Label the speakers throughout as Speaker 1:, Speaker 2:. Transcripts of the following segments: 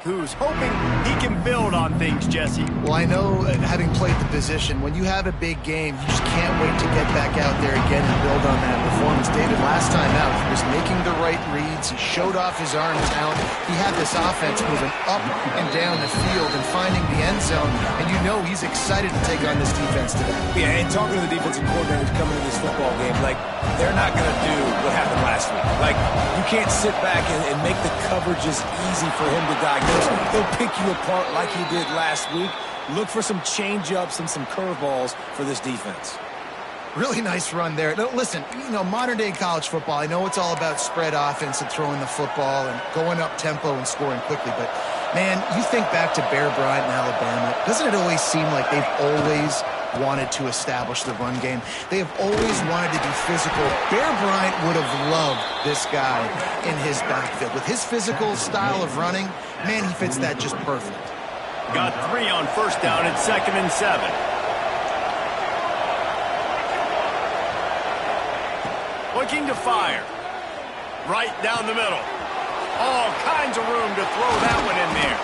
Speaker 1: who's hoping he can build on things, Jesse.
Speaker 2: Well, I know, having played the position, when you have a big game, you just can't wait to get back out there again and build on that performance. David, last time out, he was making the right reads. He showed off his arm talent. He had this offense moving up and down the field and finding the end zone, and you know he's excited to take on this defense today.
Speaker 3: Yeah, and talking to the defensive coordinators coming to this football game, like, they're not going to do what happened last week. Like, you can't sit back and make the coverages easy for him to diagnose. He'll pick you apart like he did last week. Look for some change-ups and some curveballs for this defense.
Speaker 2: Really nice run there. Now, listen, you know, modern-day college football, I know it's all about spread offense and throwing the football and going up tempo and scoring quickly, but, man, you think back to Bear Bryant in Alabama, doesn't it always seem like they've always wanted to establish the run game? They have always wanted to be physical. Bear Bryant would have loved this guy in his backfield. With his physical style of running, man, he fits that just perfect.
Speaker 1: Got 3 on first down at 2nd and 7. Looking to fire. Right down the middle. All kinds of room to throw that one in there.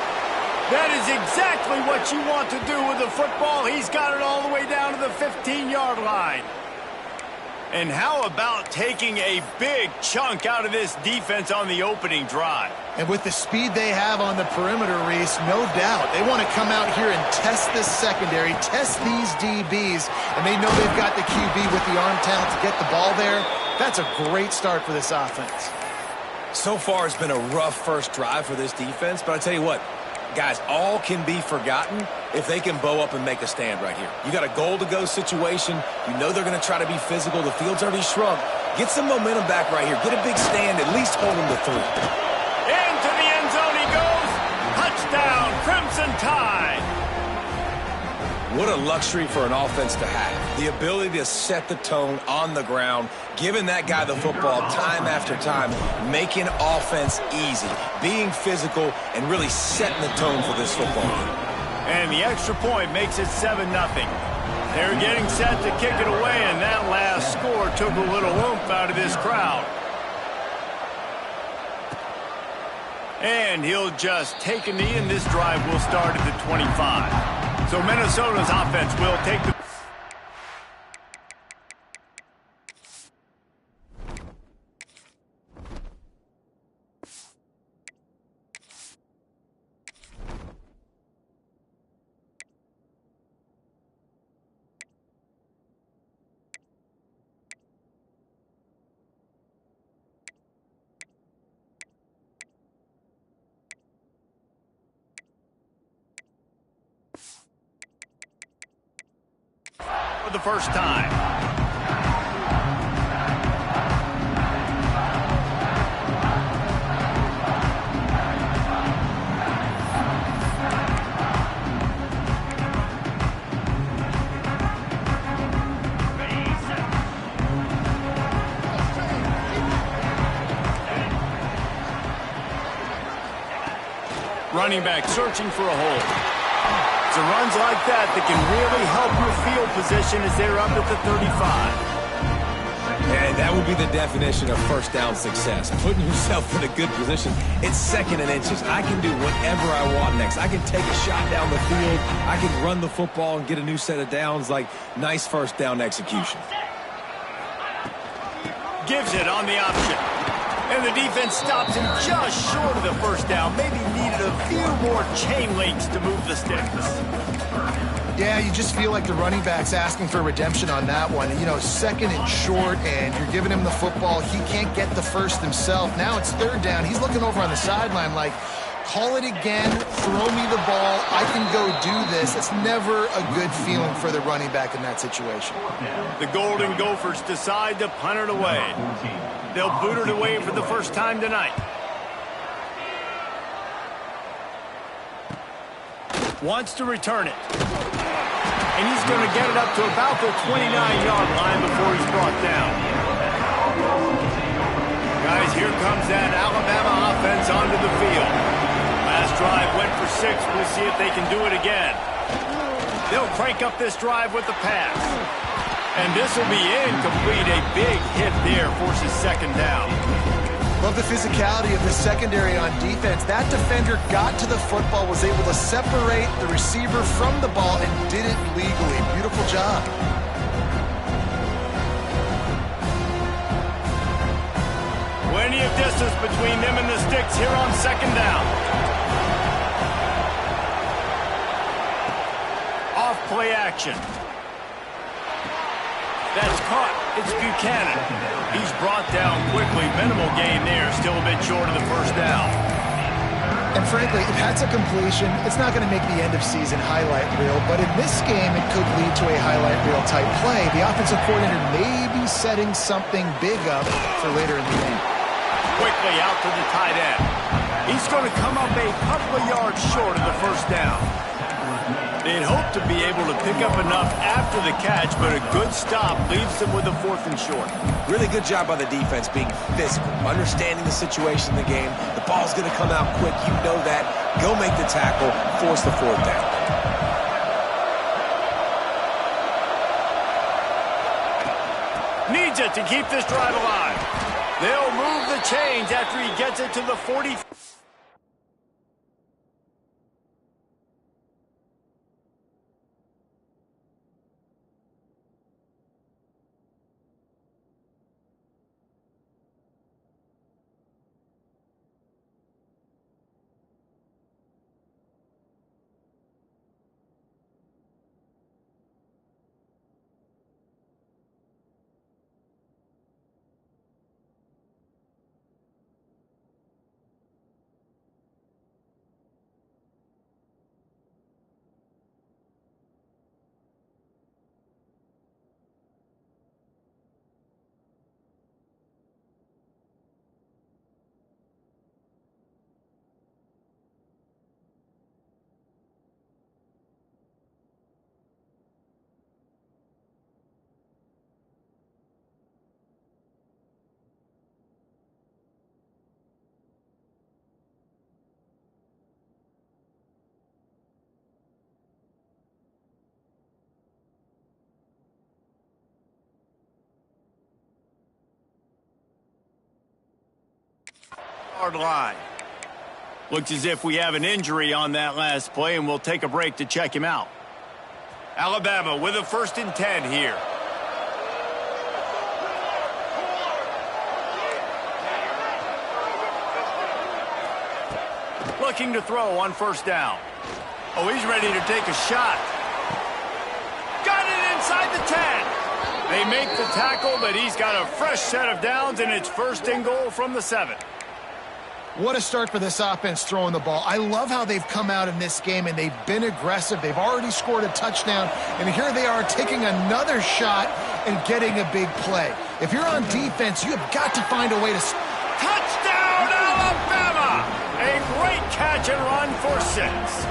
Speaker 1: That is exactly what you want to do with the football. He's got it all the way down to the 15-yard line. And how about taking a big chunk out of this defense on the opening drive?
Speaker 2: And with the speed they have on the perimeter, Reese, no doubt, they want to come out here and test this secondary, test these DBs, and they know they've got the QB with the arm talent to get the ball there. That's a great start for this offense.
Speaker 3: So far, it's been a rough first drive for this defense, but I tell you what, guys, all can be forgotten if they can bow up and make a stand right here. You got a goal-to-go situation. You know they're going to try to be physical. The field's already shrunk. Get some momentum back right here. Get a big stand. At least hold them to 3.
Speaker 1: Into the end zone he goes. Touchdown, Crimson Tide.
Speaker 3: What a luxury for an offense to have. The ability to set the tone on the ground, giving that guy the football time after time, making offense easy, being physical, and really setting the tone for this football game.
Speaker 1: And the extra point makes it 7-0. They're getting set to kick it away, and that last score took a little oomph out of this crowd. And he'll just take a knee, and this drive will start at the 25. So Minnesota's offense will take the... for the first time. Running back searching for a hole. It's runs like that can really help your field position as they're up at the 35.
Speaker 3: And that would be the definition of first down success. Putting yourself in a good position. It's 2nd and inches. I can do whatever I want next. I can take a shot down the field. I can run the football and get a new set of downs. Like, nice first down execution.
Speaker 1: Gives it on the option. And the defense stops him just short of the first down. Maybe needed a few more chain links to move the sticks.
Speaker 2: Yeah, you just feel like the running back's asking for redemption on that one. You know, 2nd and short, and you're giving him the football. He can't get the first himself. Now it's 3rd down. He's looking over on the sideline like, call it again, throw me the ball, I can go do this. It's never a good feeling for the running back in that situation.
Speaker 1: The Golden Gophers decide to punt it away. They'll boot it away for the first time tonight. Wants to return it. And he's going to get it up to about the 29-yard line before he's brought down. Guys, here comes that Alabama offense onto the field. Last drive went for 6. We'll see if they can do it again. They'll crank up this drive with the pass. And this will be incomplete. A big hit there forces 2nd down.
Speaker 2: Love the physicality of the secondary on defense. That defender got to the football, was able to separate the receiver from the ball, and did it legally. Beautiful job.
Speaker 1: Plenty of distance between them and the sticks here on second down. Off play action. That's caught. It's Buchanan. He's brought down quickly. Minimal gain there. Still a bit short of the first down.
Speaker 2: And frankly, if that's a completion, it's not going to make the end-of-season highlight reel. But in this game, it could lead to a highlight reel type play. The offensive coordinator may be setting something big up for later in the game.
Speaker 1: Quickly out to the tight end. He's going to come up a couple of yards short of the first down. They'd hope to be able to pick up enough after the catch, but a good stop leaves them with a 4th and short.
Speaker 3: Really good job by the defense being physical, understanding the situation in the game. The ball's going to come out quick. You know that. Go make the tackle, force the 4th down.
Speaker 1: Needs it to keep this drive alive. They'll move the chains after he gets it to the 40. Line. Looks as if we have an injury on that last play, and we'll take a break to check him out. Alabama with a 1st and 10 here. Looking to throw on 1st down. Oh, he's ready to take a shot. Got it inside the 10. They make the tackle, but he's got a fresh set of downs, and it's 1st and goal from the 7.
Speaker 2: What a start for this offense throwing the ball. I love how they've come out in this game, and they've been aggressive. They've already scored a touchdown, and here they are taking another shot and getting a big play. If you're on defense, you have got to find a way to...
Speaker 1: Touchdown, Alabama! A great catch and run for 6.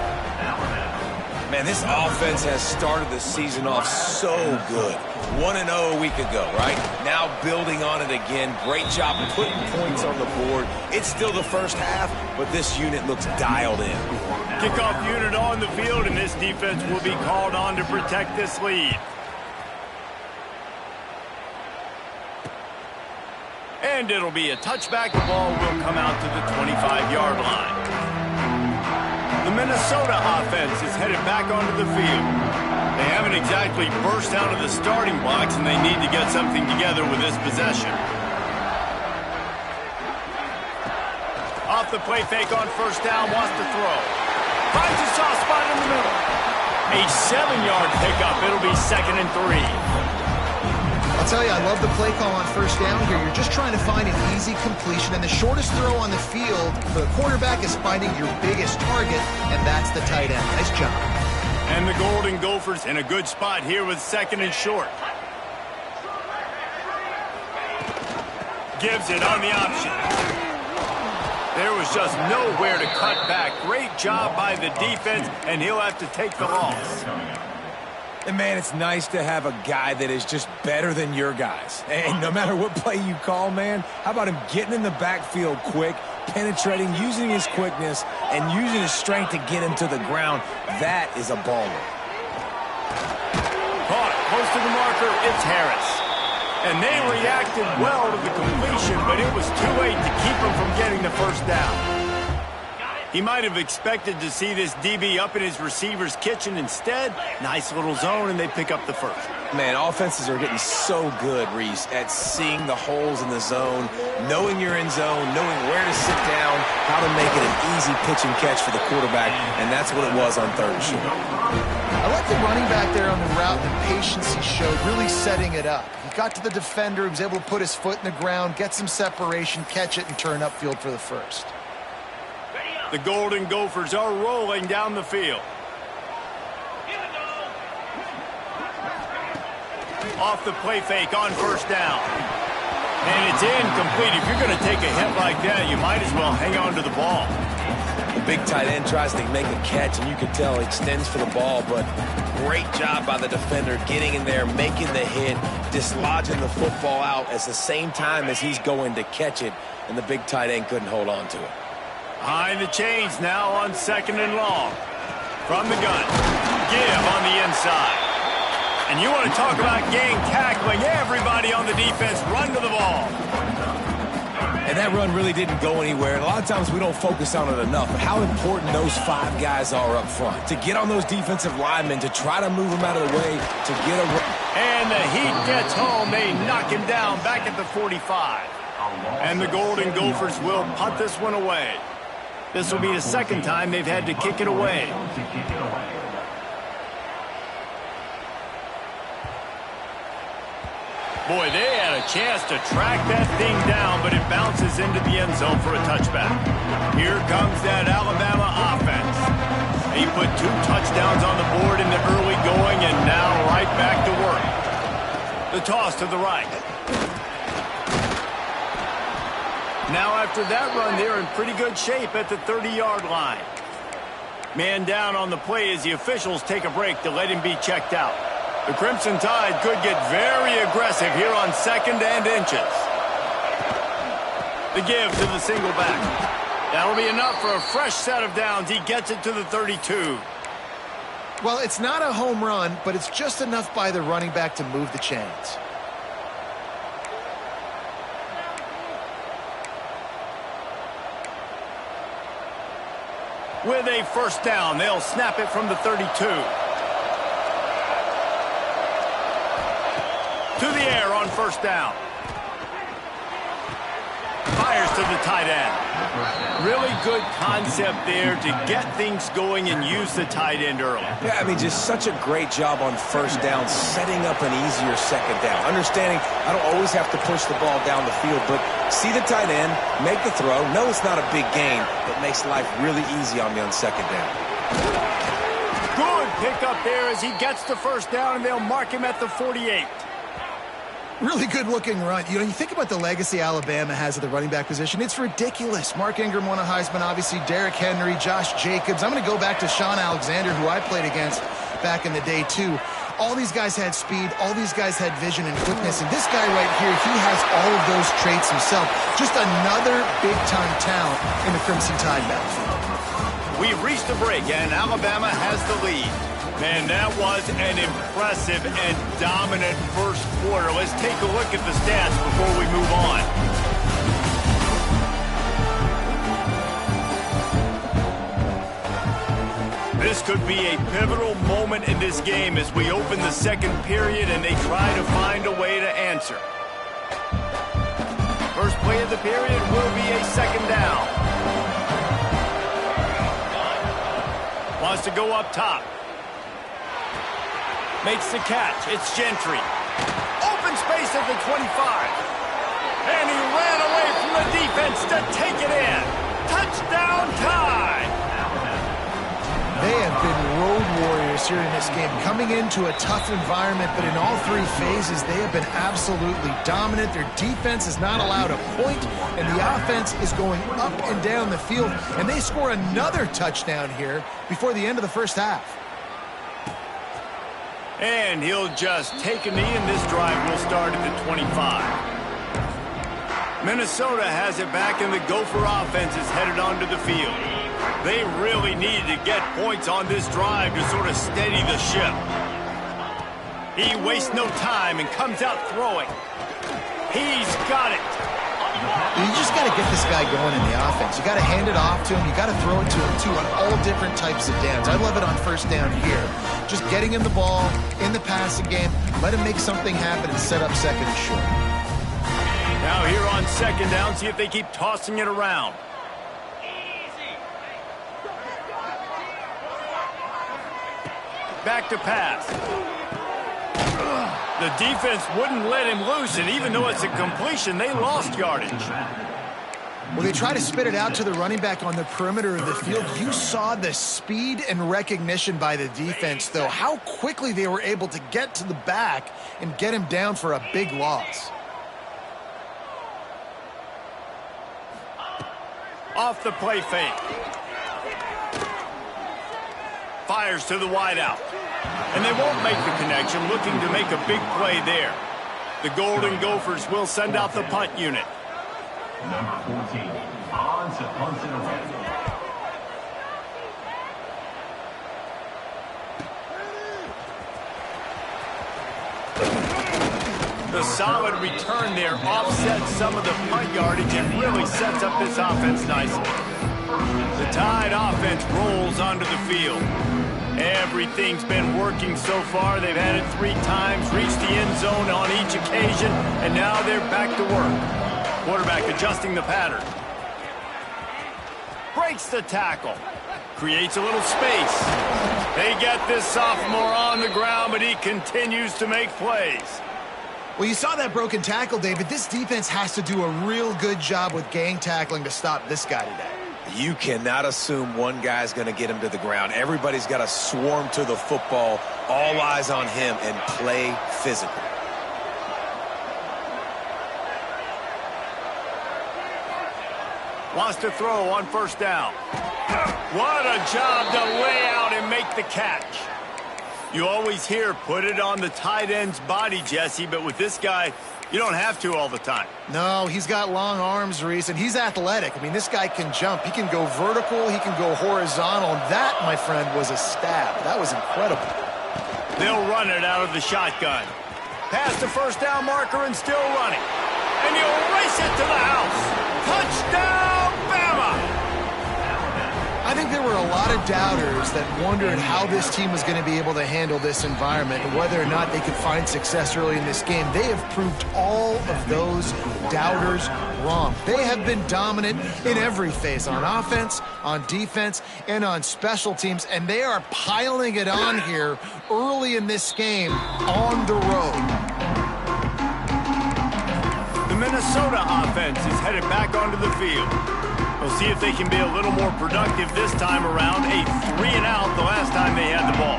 Speaker 3: Man, this offense has started the season off so good. 1-0 a week ago, right? Now building on it again. Great job putting points on the board. It's still the first half, but this unit looks dialed in.
Speaker 1: Kickoff unit on the field, and this defense will be called on to protect this lead. And it'll be a touchback. The ball will come out to the 25-yard line. The Minnesota offense is headed back onto the field. They haven't exactly burst out of the starting blocks, and they need to get something together with this possession. Off the play fake on 1st down, wants to throw. Finds a soft spot in the middle. A 7-yard pickup. It'll be 2nd and 3.
Speaker 2: I'll tell you, I love the play call on 1st down here. You're just trying to find an easy completion, and the shortest throw on the field for the quarterback is finding your biggest target, and that's the tight end. Nice job.
Speaker 1: And the Golden Gophers in a good spot here with 2nd and short. Gives it on the option. There was just nowhere to cut back. Great job by the defense, and he'll have to take the loss.
Speaker 3: And, man, it's nice to have a guy that is just better than your guys. And no matter what play you call, man, how about him getting in the backfield quick, penetrating, using his quickness, and using his strength to get him to the ground? That is a baller.
Speaker 1: Caught close to the marker. It's Harris. And they reacted well to the completion, but it was too late to keep them from getting the first down. He might have expected to see this DB up in his receiver's kitchen. Instead, nice little zone, and they pick up the first.
Speaker 3: Man, offenses are getting so good, Reese, at seeing the holes in the zone, knowing you're in zone, knowing where to sit down, how to make it an easy pitch and catch for the quarterback, and that's what it was on 3rd and short.
Speaker 2: I like the running back there on the route and the patience he showed, really setting it up. He got to the defender, he was able to put his foot in the ground, get some separation, catch it, and turn upfield for the first.
Speaker 1: The Golden Gophers are rolling down the field. Off the play fake on 1st down. And it's incomplete. If you're going to take a hit like that, you might as well hang on to the ball.
Speaker 3: The big tight end tries to make a catch, and you can tell he extends for the ball, but great job by the defender getting in there, making the hit, dislodging the football out at the same time as he's going to catch it, and the big tight end couldn't hold on to it.
Speaker 1: Behind the chains now on 2nd and long. From the gun. Give on the inside. And you want to talk about gang tackling. Everybody on the defense run to the ball.
Speaker 3: And that run really didn't go anywhere. And a lot of times we don't focus on it enough. But how important those 5 guys are up front. To get on those defensive linemen, to try to move them out of the way, to get a...
Speaker 1: And the heat gets home. They knock him down back at the 45. And the Golden Gophers will punt this one away. This will be the 2nd time they've had to kick it away. Boy, they had a chance to track that thing down, but it bounces into the end zone for a touchback. Here comes that Alabama offense. He put 2 touchdowns on the board in the early going, and now right back to work. The toss to the right. Now after that run, they're in pretty good shape at the 30-yard line. Man down on the play as the officials take a break to let him be checked out. The Crimson Tide could get very aggressive here on 2nd and inches. The give to the single back. That'll be enough for a fresh set of downs. He gets it to the 32.
Speaker 2: Well, it's not a home run, but it's just enough by the running back to move the chains.
Speaker 1: With a first down, they'll snap it from the 32. To the air on 1st down. Fires to the tight end. Really good concept there to get things going and use the tight end early.
Speaker 3: Yeah, I mean, just such a great job on 1st down, setting up an easier 2nd down. Understanding I don't always have to push the ball down the field, but see the tight end, make the throw. No, it's not a big gain, but makes life really easy on me on 2nd down.
Speaker 1: Good pickup there as he gets the first down, and they'll mark him at the 48.
Speaker 2: Really good-looking run. You know, you think about the legacy Alabama has at the running back position. It's ridiculous. Mark Ingram won a Heisman, obviously. Derrick Henry, Josh Jacobs. I'm going to go back to Sean Alexander, who I played against back in the day, too. All these guys had speed. All these guys had vision and quickness. And this guy right here, he has all of those traits himself. Just another big-time talent in the Crimson Tide backfield.
Speaker 1: We've reached the break, and Alabama has the lead. Man, that was an impressive and dominant first quarter. Let's take a look at the stats before we move on. This could be a pivotal moment in this game as we open the 2nd period and they try to find a way to answer. First play of the period will be a 2nd down. Wants to go up top. Makes the catch. It's Gentry. Open space at the 25. And he ran away from the defense to take it in. Touchdown Tide.
Speaker 2: They have been road warriors here in this game, coming into a tough environment, but in all 3 phases, they have been absolutely dominant. Their defense is not allowed a point, and the offense is going up and down the field, and they score another touchdown here before the end of the first half.
Speaker 1: And he'll just take a knee, and this drive will start at the 25. Minnesota has it back, and the Gopher offense is headed onto the field. They really need to get points on this drive to sort of steady the ship. He wastes no time and comes out throwing. He's got it.
Speaker 2: You just got to get this guy going in the offense. You got to hand it off to him. You got to throw it to him, too, on all different types of downs. I love it on first down here. Just getting him the ball in the passing game, let him make something happen and set up second and short.
Speaker 1: Now here on second down, see if they keep tossing it around. Back to pass. The defense wouldn't let him loose, and even though it's a completion, they lost yardage.
Speaker 2: Well, they try to spit it out to the running back on the perimeter of the field. You saw the speed and recognition by the defense, though, how quickly they were able to get to the back and get him down for a big loss.
Speaker 1: Off the play fake. Fires to the wideout. And they won't make the connection, looking to make a big play there. The Golden Gophers will send out the punt unit.
Speaker 4: Number 14, on to punt and away.
Speaker 1: The solid return there offsets some of the punt yardage and really sets up this offense nicely. The Tide offense rolls onto the field. Everything's been working so far. They've had it 3 times, reached the end zone on each occasion, and now they're back to work. Quarterback adjusting the pattern. Breaks the tackle. Creates a little space. They get this sophomore on the ground, but he continues to make plays.
Speaker 2: Well, you saw that broken tackle, David. This defense has to do a real good job with gang tackling to stop this guy today.
Speaker 3: You cannot assume one guy's going to get him to the ground. Everybody's got to swarm to the football, all eyes on him, and play physical.
Speaker 1: Wants to throw on first down. What a job to lay out and make the catch. You always hear, put it on the tight end's body, Jesse, but with this guy, you don't have to all the time.
Speaker 2: No, he's got long arms, Reese, and he's athletic. I mean, this guy can jump. He can go vertical. He can go horizontal. And that, my friend, was a stab. That was incredible.
Speaker 1: They'll run it out of the shotgun. Past the first down marker and still running. And he'll race it to the house. Touchdown, Bama!
Speaker 2: I think there were a lot of doubters that wondered how this team was going to be able to handle this environment and whether or not they could find success early in this game. They have proved all of those doubters wrong. They have been dominant in every phase, on offense, on defense, and on special teams, and they are piling it on here early in this game on the road.
Speaker 1: The Minnesota offense is headed back onto the field. We'll see if they can be a little more productive this time around. A 3-and-out the last time they had the ball.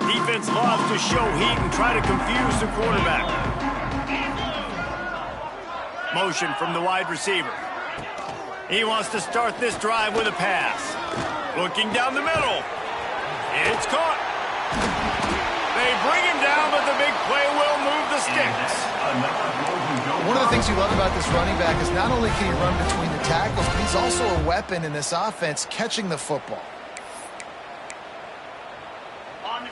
Speaker 1: Defense loves to show heat and try to confuse the quarterback. Motion from the wide receiver. He wants to start this drive with a pass. Looking down the middle. It's caught. They bring him down, but the big play will move the sticks.
Speaker 2: One of the things you love about this running back is not only can he run between the tackles, but he's also a weapon in this offense catching the football.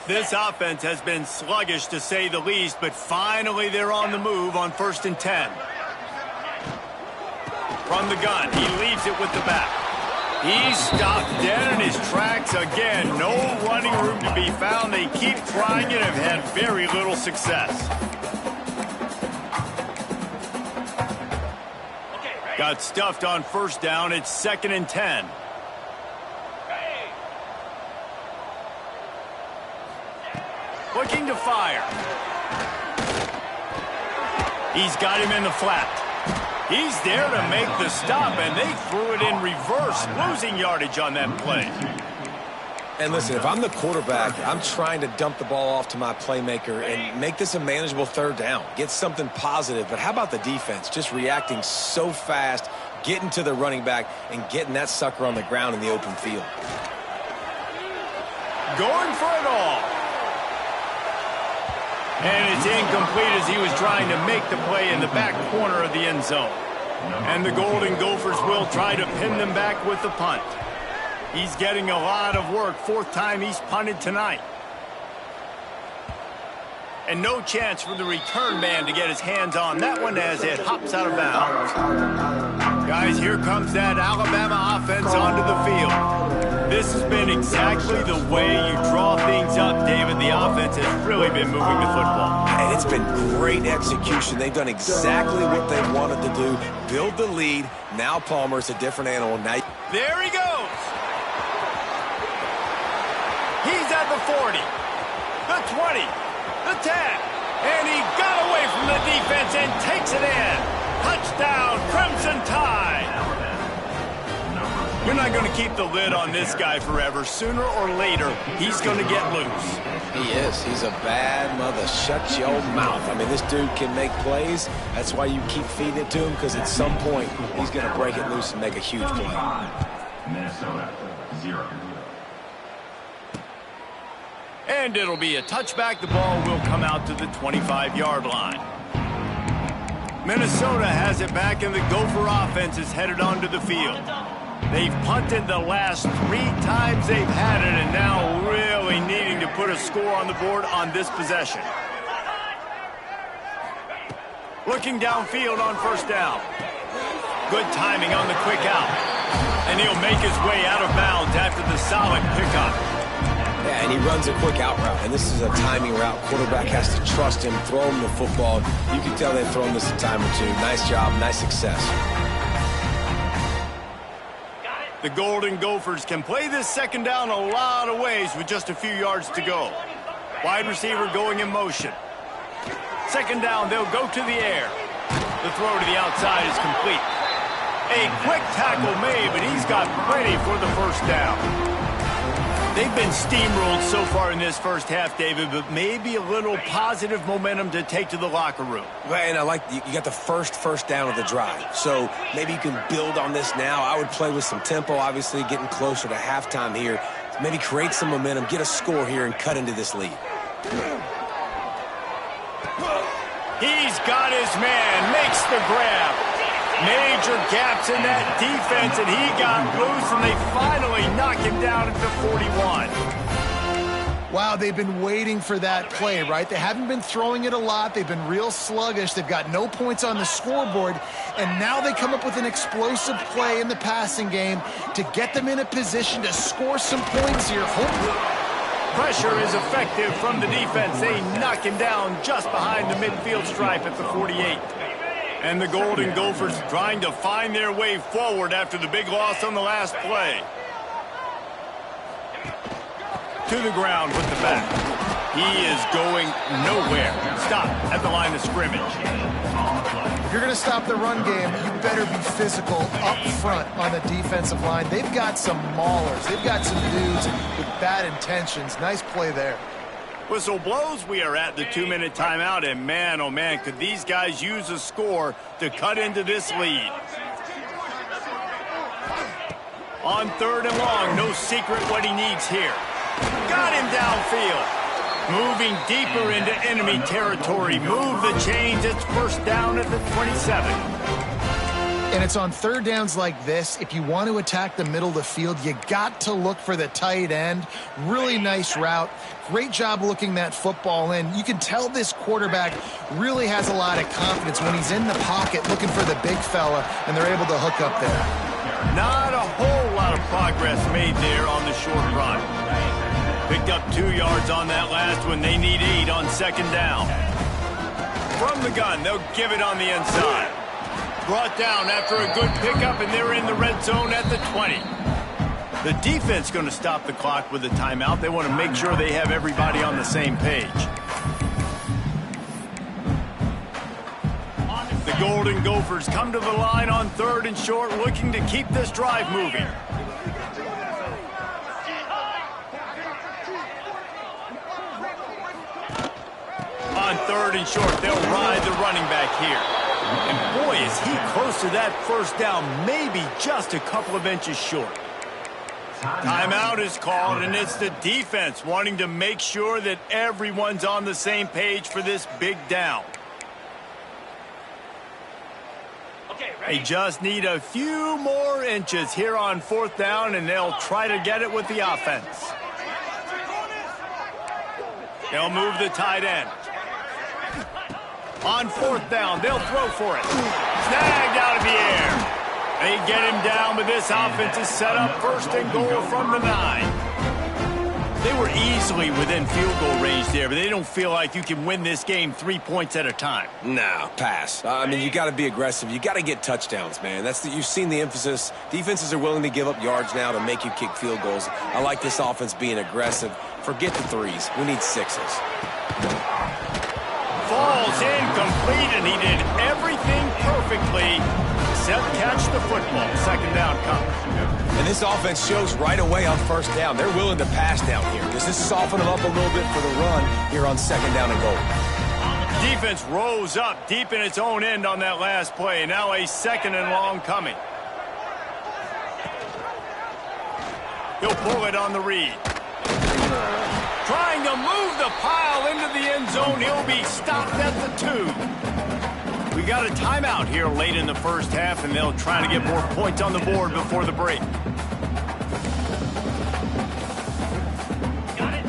Speaker 1: This offense has been sluggish to say the least, but finally they're on the move on 1st and 10. From the gun, he leaves it with the back. He's stopped dead in his tracks again. No running room to be found. They keep trying it and have had very little success. Got stuffed on first down. It's 2nd and 10. Looking to fire. He's got him in the flat. He's there to make the stop, and they threw it in reverse, losing yardage on that play.
Speaker 3: And listen, if I'm the quarterback, I'm trying to dump the ball off to my playmaker and make this a manageable 3rd down. Get something positive. But how about the defense? Just reacting so fast, getting to the running back, and getting that sucker on the ground in the open field.
Speaker 1: Going for it all. And it's incomplete as he was trying to make the play in the back corner of the end zone. And the Golden Gophers will try to pin them back with the punt. He's getting a lot of work. 4th time he's punted tonight. And no chance for the return man to get his hands on that one as it hops out of bounds. Guys, here comes that Alabama offense onto the field. This has been exactly the way you draw things up, David. The offense has really been moving the football.
Speaker 3: And it's been great execution. They've done exactly what they wanted to do. Build the lead. Now Palmer's a different animal. Now
Speaker 1: there he goes. He's at the 40, the 20, the 10, and he got away from the defense and takes it in. Touchdown, Crimson Tide. You're not going to keep the lid on this guy forever. Sooner or later, he's going to get loose.
Speaker 3: he is. He's a bad mother. Shut your mouth. I mean, this dude can make plays. That's why you keep feeding it to him, because at some point, he's going to break it loose and make a huge play.
Speaker 4: Minnesota, 0.
Speaker 1: And it'll be a touchback. The ball will come out to the 25-yard line. Minnesota has it back, and the Gopher offense is headed onto the field. They've punted the last 3 times they've had it, and now really needing to put a score on the board on this possession. Looking downfield on first down. Good timing on the quick out. And he'll make his way out of bounds after the solid pickup.
Speaker 3: Yeah, and he runs a quick out route, and this is a timing route. Quarterback has to trust him, throw him the football. You can tell they've thrown this a time or two. Nice job, nice success.
Speaker 1: The Golden Gophers can play this second down a lot of ways with just a few yards to go. Wide receiver going in motion. Second down, they'll go to the air. The throw to the outside is complete. A quick tackle made, but he's got plenty for the first down. They've been steamrolled so far in this first half, David, but maybe a little positive momentum to take to the locker room.
Speaker 3: And I like you got the first down of the drive. So maybe you can build on this now. I would play with some tempo, obviously getting closer to halftime here. Maybe create some momentum, get a score here, and cut into this lead.
Speaker 1: He's got his man, makes the grab. Major gaps in that defense, and he got loose, and they finally knock him down at the 41.
Speaker 2: Wow, they've been waiting for that play, right? They haven't been throwing it a lot. They've been real sluggish. They've got no points on the scoreboard, and now they come up with an explosive play in the passing game to get them in a position to score some points here, hopefully.
Speaker 1: Pressure is effective from the defense. They knock him down just behind the midfield stripe at the 48. And the Golden Gophers trying to find their way forward after the big loss on the last play. To the ground with the back. He is going nowhere. Stop at the line of scrimmage.
Speaker 2: If you're going to stop the run game, you better be physical up front on the defensive line. They've got some maulers. They've got some dudes with bad intentions. Nice play there.
Speaker 1: Whistle blows. We are at the 2-minute timeout, and man, oh man, could these guys use a score to cut into this lead. On 3rd and long, no secret what he needs here. Got him downfield. Moving deeper into enemy territory. Move the chains. It's first down at the 27.
Speaker 2: And it's on 3rd downs like this. If you want to attack the middle of the field, you got to look for the tight end. Really nice route. Great job looking that football in. You can tell this quarterback really has a lot of confidence when he's in the pocket looking for the big fella, and they're able to hook up there.
Speaker 1: Not a whole lot of progress made there on the short run. Picked up 2 yards on that last one. They need 8 on 2nd down. From the gun, they'll give it on the inside. Brought down after a good pickup, and they're in the red zone at the 20. The defense going to stop the clock with a timeout. They want to make sure they have everybody on the same page. The Golden Gophers come to the line on 3rd and short, looking to keep this drive moving. On 3rd and short, they'll ride the running back here. And boy, is he close to that first down, maybe just a couple of inches short. Timeout is called, and it's the defense wanting to make sure that everyone's on the same page for this big down. They just need a few more inches here on 4th down, and they'll try to get it with the offense. They'll move the tight end. On fourth down, they'll throw for it. Snagged out of the air. They get him down, but this offense is set up first and goal from the 9. They were easily within field goal range there, but they don't feel like you can win this game 3 points at a time.
Speaker 3: No, pass. I mean, you got to be aggressive. You got to get touchdowns, man. You've seen the emphasis. Defenses are willing to give up yards now to make you kick field goals. I like this offense being aggressive. Forget the 3s. We need 6s.
Speaker 1: Falls incomplete, and he did everything perfectly except catch the football. Second down comes.
Speaker 3: And this offense shows right away on first down. They're willing to pass down here. Does this soften them up a little bit for the run here on second down and goal?
Speaker 1: Defense rose up deep in its own end on that last play. Now a second and long coming. He'll pull it on the read. Trying to move the pile into the end zone. He'll be stopped at the 2. We got a timeout here late in the first half, and they'll try to get more points on the board before the break.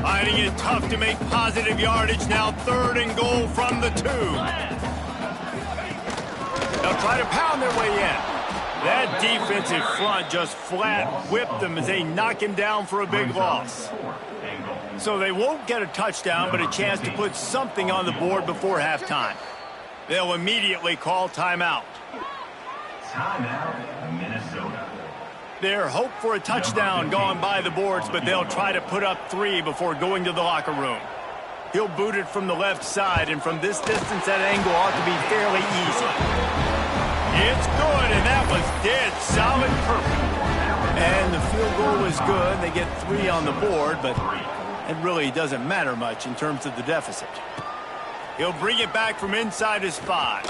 Speaker 1: Finding it tough to make positive yardage now. Third and goal from the 2. They'll try to pound their way in. That defensive front just flat whipped them as they knock him down for a big loss. So they won't get a touchdown, but a chance to put something on the board before halftime. They'll immediately call timeout.
Speaker 4: Timeout, Minnesota.
Speaker 1: Their hope for a touchdown gone by the boards, but they'll try to put up 3 before going to the locker room. He'll boot it from the left side, and from this distance, that angle ought to be fairly easy. It's good, and that was dead solid perfect. And the field goal was good. They get 3 on the board, but it really doesn't matter much in terms of the deficit. He'll bring it back from inside his 5.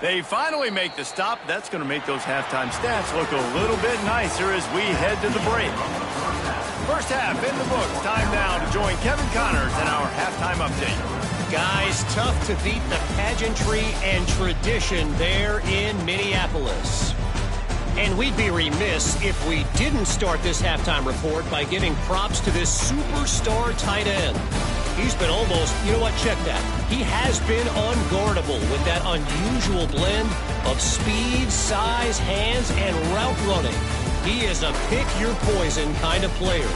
Speaker 1: They finally make the stop. That's going to make those halftime stats look a little bit nicer as we head to the break. First half in the books. Time now to join Kevin Connors in our halftime update.
Speaker 5: Guys, tough to beat the pageantry and tradition there in Minneapolis. And we'd be remiss if we didn't start this halftime report by giving props to this superstar tight end. He's been almost, you know what, check that. He has been unguardable with that unusual blend of speed, size, hands, and route running. He is a pick-your-poison kind of player.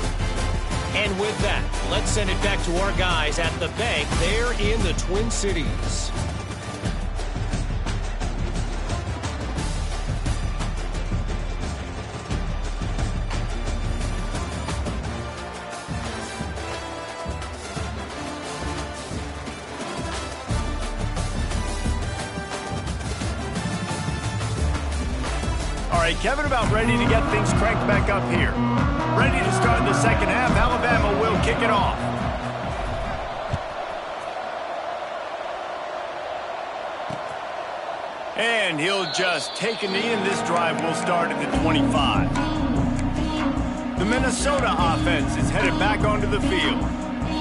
Speaker 5: And with that, let's send it back to our guys at the bank there in the Twin Cities.
Speaker 1: All right, Kevin, about ready to get things cranked back up here. Ready to start the second half. Alabama will kick it off. And he'll just take a knee, and this drive will start at the 25. The Minnesota offense is headed back onto the field.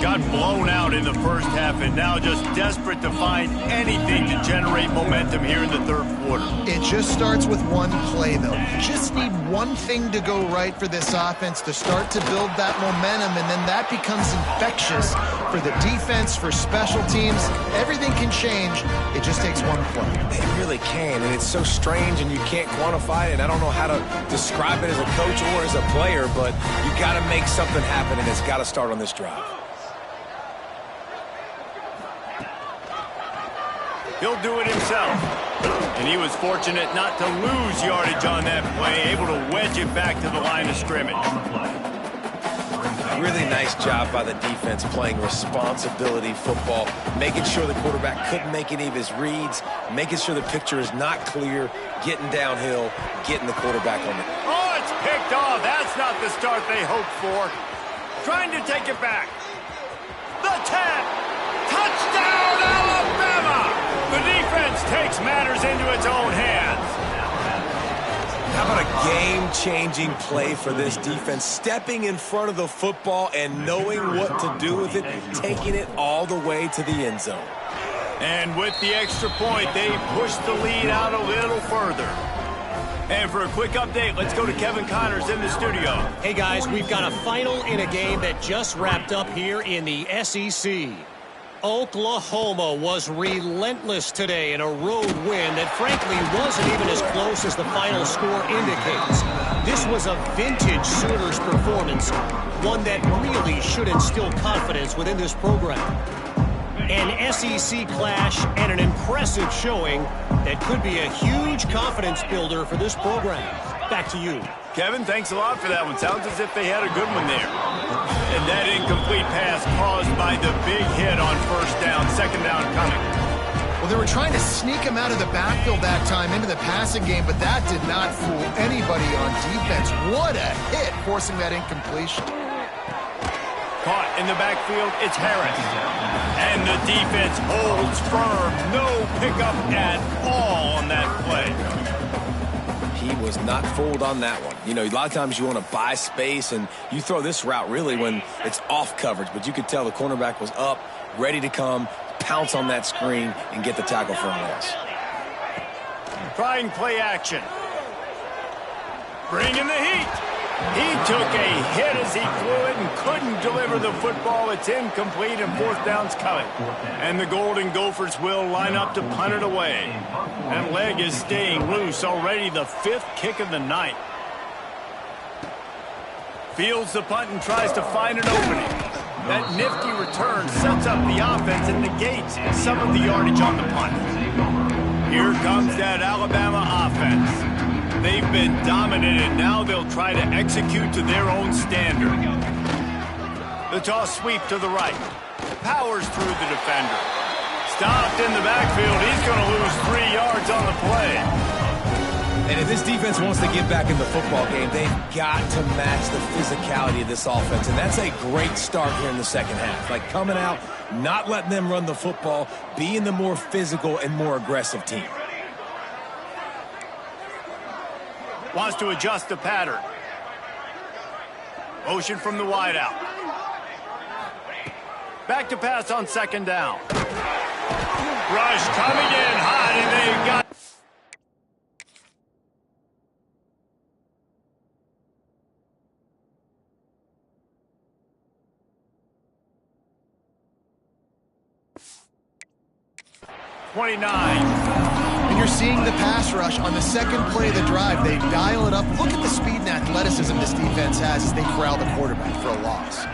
Speaker 1: Got blown out in the first half and now just desperate to find anything to generate momentum here in the third quarter.
Speaker 2: It just starts with one play, though. You just need one thing to go right for this offense to start to build that momentum, and then that becomes infectious for the defense, for special teams. Everything can change. It just takes one play.
Speaker 3: It really can, and it's so strange, and you can't quantify it. I don't know how to describe it as a coach or as a player, but you got to make something happen, and it's got to start on this drive.
Speaker 1: He'll do it himself. And he was fortunate not to lose yardage on that play, able to wedge it back to the line of scrimmage.
Speaker 3: Really nice job by the defense playing responsibility football, making sure the quarterback couldn't make any of his reads, making sure the picture is not clear, getting downhill, getting the quarterback on it.
Speaker 1: Oh, it's picked off. That's not the start they hoped for. Trying to take it back. The 10. Touchdown, Alabama! The defense takes matters into its own hands.
Speaker 3: How about a game-changing play for this defense? Stepping in front of the football and knowing what to do with it, taking it all the way to the end zone.
Speaker 1: And with the extra point, they push the lead out a little further. And for a quick update, let's go to Kevin Connors in the studio.
Speaker 5: Hey, guys, we've got a final in a game that just wrapped up here in the SEC. Oklahoma was relentless today in a road win that frankly wasn't even as close as the final score indicates. This was a vintage Sooners performance, one that really should instill confidence within this program. An SEC clash and an impressive showing that could be a huge confidence builder for this program. Back to you.
Speaker 1: Kevin, thanks a lot for that one. Sounds as if they had a good one there. And that incomplete pass caused by the big hit on first down, second down coming.
Speaker 2: Well, they were trying to sneak him out of the backfield that time into the passing game, but that did not fool anybody on defense. What a hit, forcing that incompletion.
Speaker 1: Caught in the backfield, it's Harris. And the defense holds firm. No pickup at all on that play.
Speaker 3: He was not fooled on that one. You know, a lot of times you want to buy space, and you throw this route really when it's off coverage. But you could tell the cornerback was up, ready to come, pounce on that screen, and get the tackle for a loss.
Speaker 1: Trying play action. Bringing the heat. He took a hit as he threw it and couldn't deliver the football. It's incomplete and fourth down's coming. And the Golden Gophers will line up to punt it away. That leg is staying loose. Already the fifth kick of the night. Fields the punt and tries to find an opening. That nifty return sets up the offense and negates some of the yardage on the punt. Here comes that Alabama offense. They've been dominated. Now they'll try to execute to their own standard. The toss sweep to the right. Powers through the defender. Stopped in the backfield. He's going to lose 3 yards on the play.
Speaker 3: And if this defense wants to get back in the football game, they've got to match the physicality of this offense. And that's a great start here in the second half. Like coming out, not letting them run the football, being the more physical and more aggressive team.
Speaker 1: Wants to adjust the pattern. Motion from the wideout. Back to pass on second down. Rush coming in hot, and they've got...
Speaker 2: And you're seeing the pass rush on the second play of the drive. They dial it up. Look at the speed and athleticism this defense has as they corral the quarterback for a loss.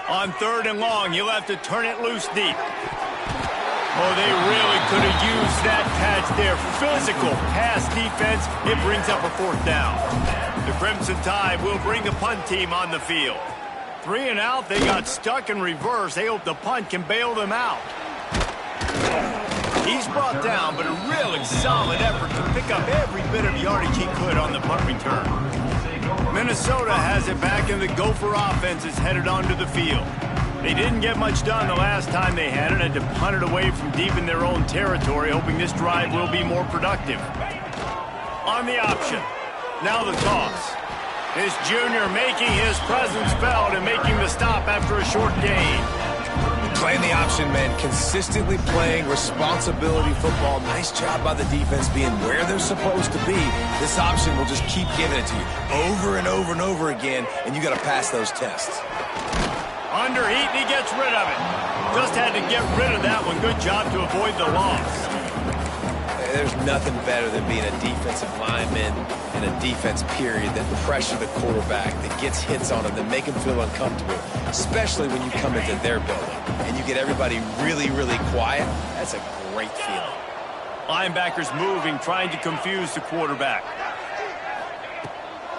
Speaker 1: On third and long, you'll have to turn it loose deep. Oh, they really could have used that catch there. Physical pass defense. It brings up a fourth down. The Crimson Tide will bring the punt team on the field. 3 and out, they got stuck in reverse. They hope the punt can bail them out. He's brought down, but a really solid effort to pick up every bit of yardage he could on the punt return. Minnesota has it back, and the Gopher offense is headed onto the field. They didn't get much done the last time they had it, and to punt it away from deep in their own territory, hoping this drive will be more productive. On the option. Now the toss. This junior making his presence felt and making the stop after a short gain.
Speaker 3: Playing the option, man. Consistently playing responsibility football. Nice job by the defense being where they're supposed to be. This option will just keep giving it to you over and over and over again, and you got to pass those tests.
Speaker 1: Under heat, and he gets rid of it. Just had to get rid of that one. Good job to avoid the loss.
Speaker 3: There's nothing better than being a defensive lineman and a defense period that pressure the quarterback, that gets hits on him, that make him feel uncomfortable, especially when you come into their building and you get everybody really, really quiet. That's a great feeling.
Speaker 1: Linebackers moving, trying to confuse the quarterback.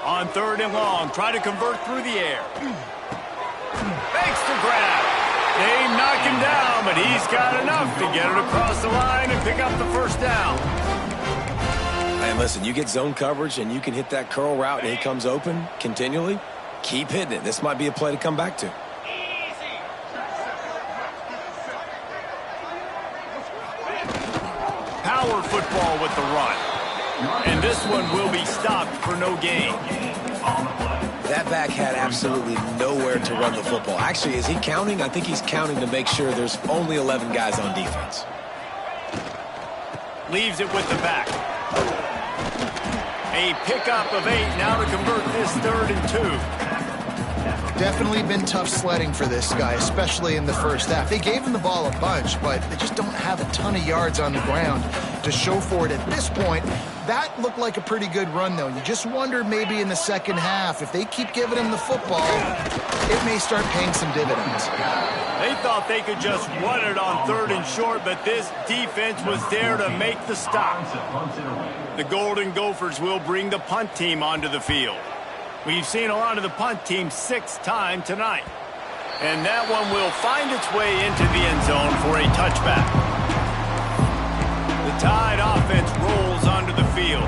Speaker 1: On third and long, try to convert through the air. Makes the grab. They knock him down, but he's got enough to get it across the line and pick up the first down.
Speaker 3: And listen, you get zone coverage and you can hit that curl route and he comes open continually. Keep hitting it. This might be a play to come back to.
Speaker 1: Power football with the run. And this one will be stopped for no gain.
Speaker 3: That back had absolutely nowhere to run the football. Actually, is he counting? I think he's counting to make sure there's only 11 guys on defense.
Speaker 1: Leaves it with the back. A pickup of 8 now to convert this 3rd and 2.
Speaker 2: Definitely been tough sledding for this guy, especially in the first half. They gave him the ball a bunch, but they just don't have a ton of yards on the ground to show for it at this point. That looked like a pretty good run, though. You just wonder maybe in the second half, if they keep giving him the football, it may start paying some dividends.
Speaker 1: They thought they could just run it on 3rd and short, but this defense was there to make the stop. The Golden Gophers will bring the punt team onto the field. We've seen a lot of the punt team 6 times tonight. And that one will find its way into the end zone for a touchback. The Tide offense rolls onto the field.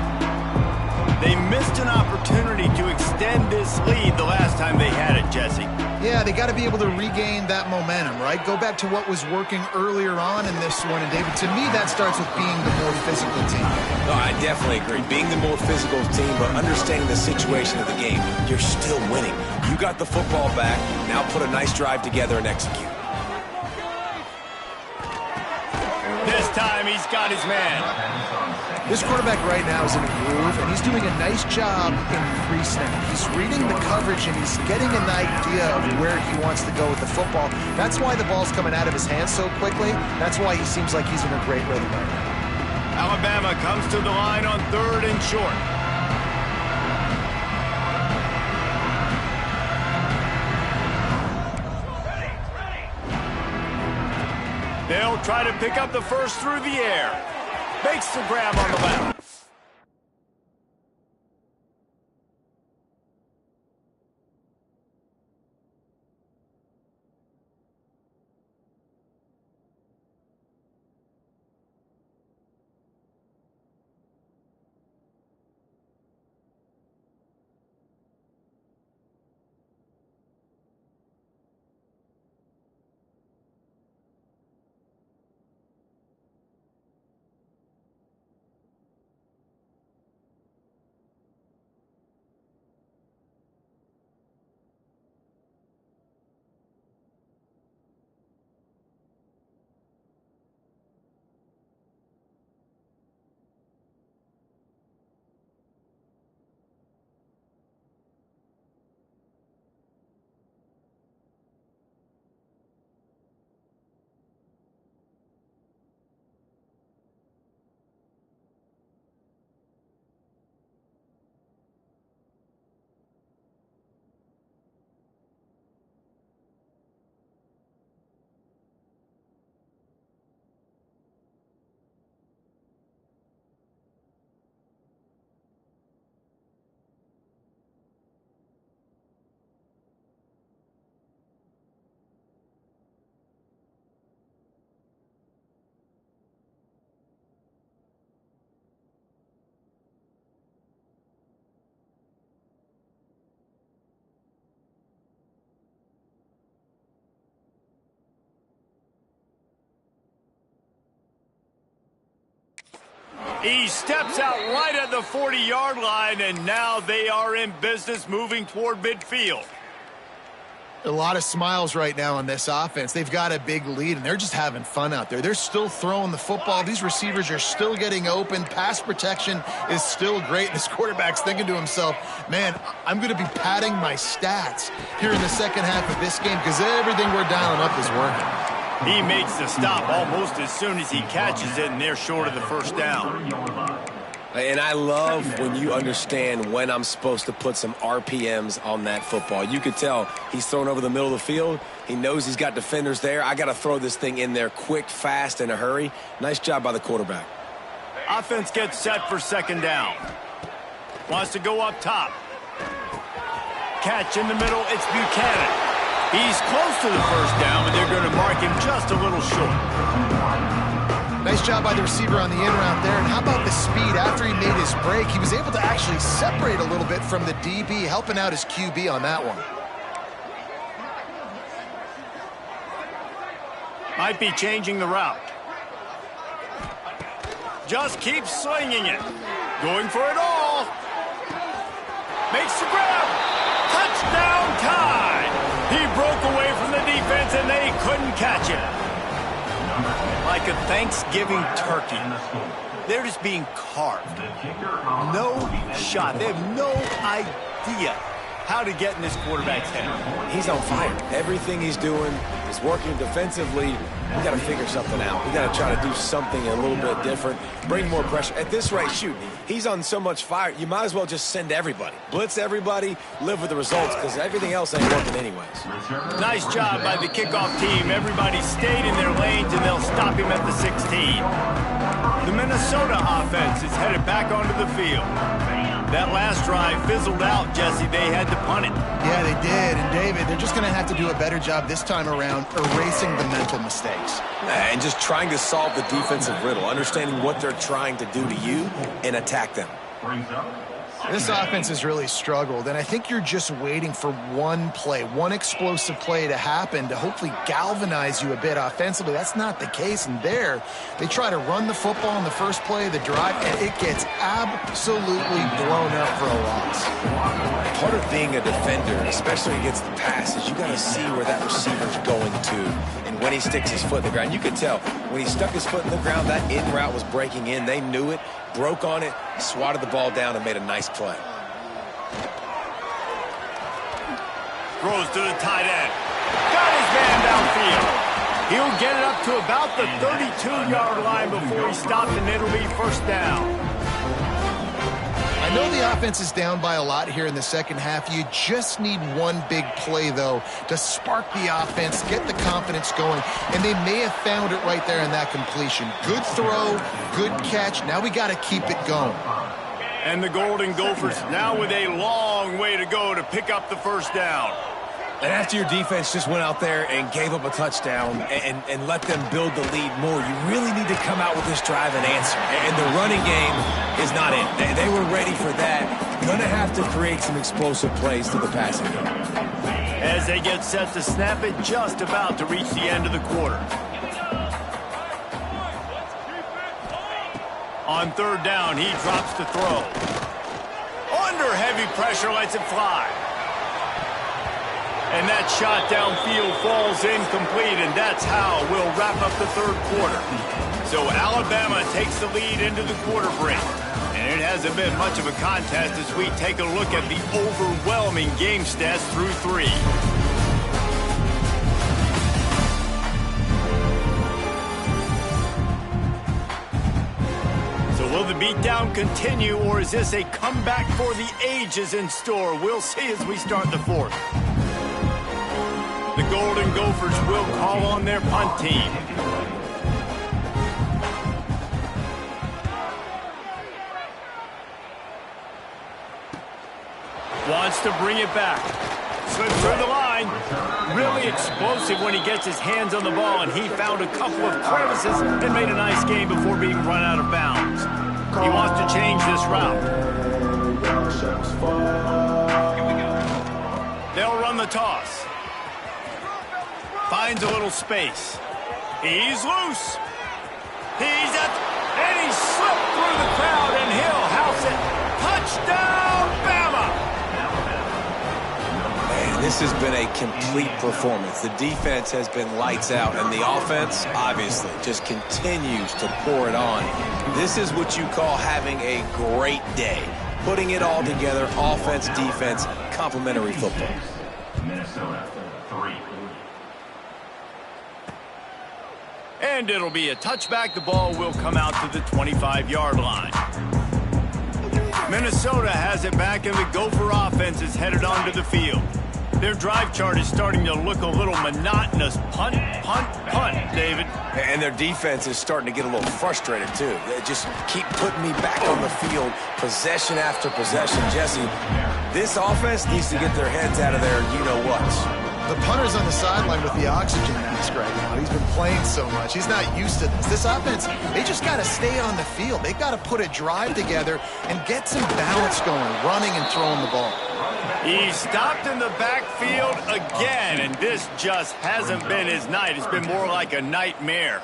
Speaker 1: They missed an opportunity to extend this lead the last time they had it, Jesse.
Speaker 2: Yeah, they got to be able to regain that momentum, right? Go back to what was working earlier on in this one. And, David, to me, that starts with being the more physical team.
Speaker 3: No, I definitely agree. Being the more physical team, but understanding the situation of the game, you're still winning. You got the football back. Now put a nice drive together and execute.
Speaker 1: This time he's got his man.
Speaker 2: This quarterback right now is in a groove, and he's doing a nice job in pre-snap. He's reading the coverage, and he's getting an idea of where he wants to go with the football. That's why the ball's coming out of his hands so quickly. That's why he seems like he's in a great rhythm right now.
Speaker 1: Alabama comes to the line on 3rd and short. They'll try to pick up the first through the air. Makes the grab on the left. He steps out right at the 40-yard line, and now they are in business moving toward midfield.
Speaker 2: A lot of smiles right now on this offense. They've got a big lead, and they're just having fun out there. They're still throwing the football. These receivers are still getting open. Pass protection is still great. This quarterback's thinking to himself, man, I'm going to be padding my stats here in the second half of this game because everything we're dialing up is working.
Speaker 1: He makes the stop almost as soon as he catches it, and they're short of the first down.
Speaker 3: And I love when you understand when I'm supposed to put some RPMs on that football. You could tell he's thrown over the middle of the field. He knows he's got defenders there. I got to throw this thing in there quick, fast, in a hurry. Nice job by the quarterback.
Speaker 1: Offense gets set for second down. Wants to go up top. Catch in the middle, it's Buchanan. He's close to the first down, but they're going to mark him just a little short.
Speaker 2: Nice job by the receiver on the in route there. And how about the speed? After he made his break, he was able to actually separate a little bit from the DB, helping out his QB on that one.
Speaker 1: Might be changing the route. Just keeps slinging it. Going for it all. Makes the grab. Touchdown Tide. He broke away from the defense, and they couldn't catch him. Like a Thanksgiving turkey, they're just being carved. No shot. They have no idea how to get in this quarterback's head.
Speaker 3: He's on fire. Everything he's doing is working defensively. We got to figure something out. We got to try to do something a little bit different, bring more pressure. At this rate, shoot, he's on so much fire, you might as well just send everybody. Blitz everybody, live with the results, because everything else ain't working anyways.
Speaker 1: Nice job by the kickoff team. Everybody stayed in their lanes, and they'll stop him at the 16. The Minnesota offense is headed back onto the field. That last drive fizzled out, Jesse. They had to punt it.
Speaker 2: Yeah, they did. And, David, they're just going to have to do a better job this time around erasing the mental mistakes.
Speaker 3: And just trying to solve the defensive riddle, understanding what they're trying to do to you and attack them.
Speaker 2: This offense has really struggled, and I think you're just waiting for one play, one explosive play to happen to hopefully galvanize you a bit offensively. That's not the case, and there, they try to run the football in the first play of the drive, and it gets absolutely blown up for a loss.
Speaker 3: Part of being a defender, especially against the pass, is you got to see where that receiver's going to, and when he sticks his foot in the ground. You could tell when he stuck his foot in the ground, that in route was breaking in. They knew it, broke on it, swatted the ball down, and made a nice play.
Speaker 1: Throws to the tight end. Got his man downfield. He'll get it up to about the 32-yard line before he stopped, and it'll be first down.
Speaker 2: I know the offense is down by a lot here in the second half. You just need one big play, though, to spark the offense, get the confidence going, and they may have found it right there in that completion. Good throw, good catch. Now we got to keep it going.
Speaker 1: And the Golden Gophers now with a long way to go to pick up the first down.
Speaker 3: And after your defense just went out there and gave up a touchdown and let them build the lead more, you really need to come out with this drive and answer. And the running game is not in. They were ready for that. Going to have to create some explosive plays to the passing game.
Speaker 1: As they get set to snap it, just about to reach the end of the quarter. On third down, he drops to throw. Under heavy pressure, lets it fly. And that shot downfield falls incomplete, and that's how we'll wrap up the third quarter. So Alabama takes the lead into the quarter break. And it hasn't been much of a contest as we take a look at the overwhelming game stats through 3. So will the beatdown continue, or is this a comeback for the ages in store? We'll see as we start the fourth. The Golden Gophers will call on their punt team. Wants to bring it back. Slips through the line. Really explosive when he gets his hands on the ball, and he found a couple of crevices and made a nice game before being run out of bounds. He wants to change this route. They'll run the toss. Finds a little space. He's loose. He's at, and he slipped through the crowd, and he'll house it. Touchdown, Bama!
Speaker 3: Man, this has been a complete performance. The defense has been lights out, and the offense, obviously, just continues to pour it on. This is what you call having a great day. Putting it all together, offense, defense, complementary football.
Speaker 4: Minnesota 3.
Speaker 1: And it'll be a touchback. The ball will come out to the 25-yard line. Minnesota has it back, and the Gopher offense is headed onto the field. Their drive chart is starting to look a little monotonous. Punt, punt, punt, David.
Speaker 3: And their defense is starting to get a little frustrated, too. They just keep putting me back on the field, possession after possession. Jesse, this offense needs to get their heads out of there, you-know-what.
Speaker 2: The punter's on the sideline with the oxygen mask right now. He's been playing so much. He's not used to this. This offense, they just got to stay on the field. They've got to put a drive together and get some balance going, running and throwing the ball.
Speaker 1: He stopped in the backfield again, and this just hasn't been his night. It's been more like a nightmare.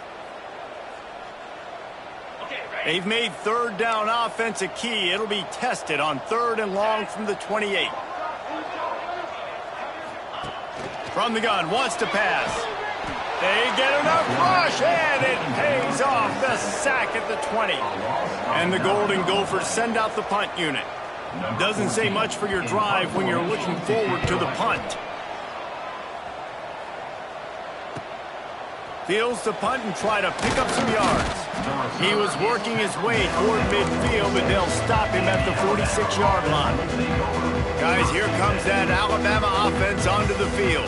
Speaker 1: They've made third down offense a key. It'll be tested on 3rd and long from the 28. From the gun, wants to pass. They get enough rush, and it pays off. The sack at the 20. And the Golden Gophers send out the punt unit. Doesn't say much for your drive when you're looking forward to the punt. Fields the punt and try to pick up some yards. He was working his way toward midfield, but they'll stop him at the 46-yard line. Guys, here comes that Alabama offense onto the field.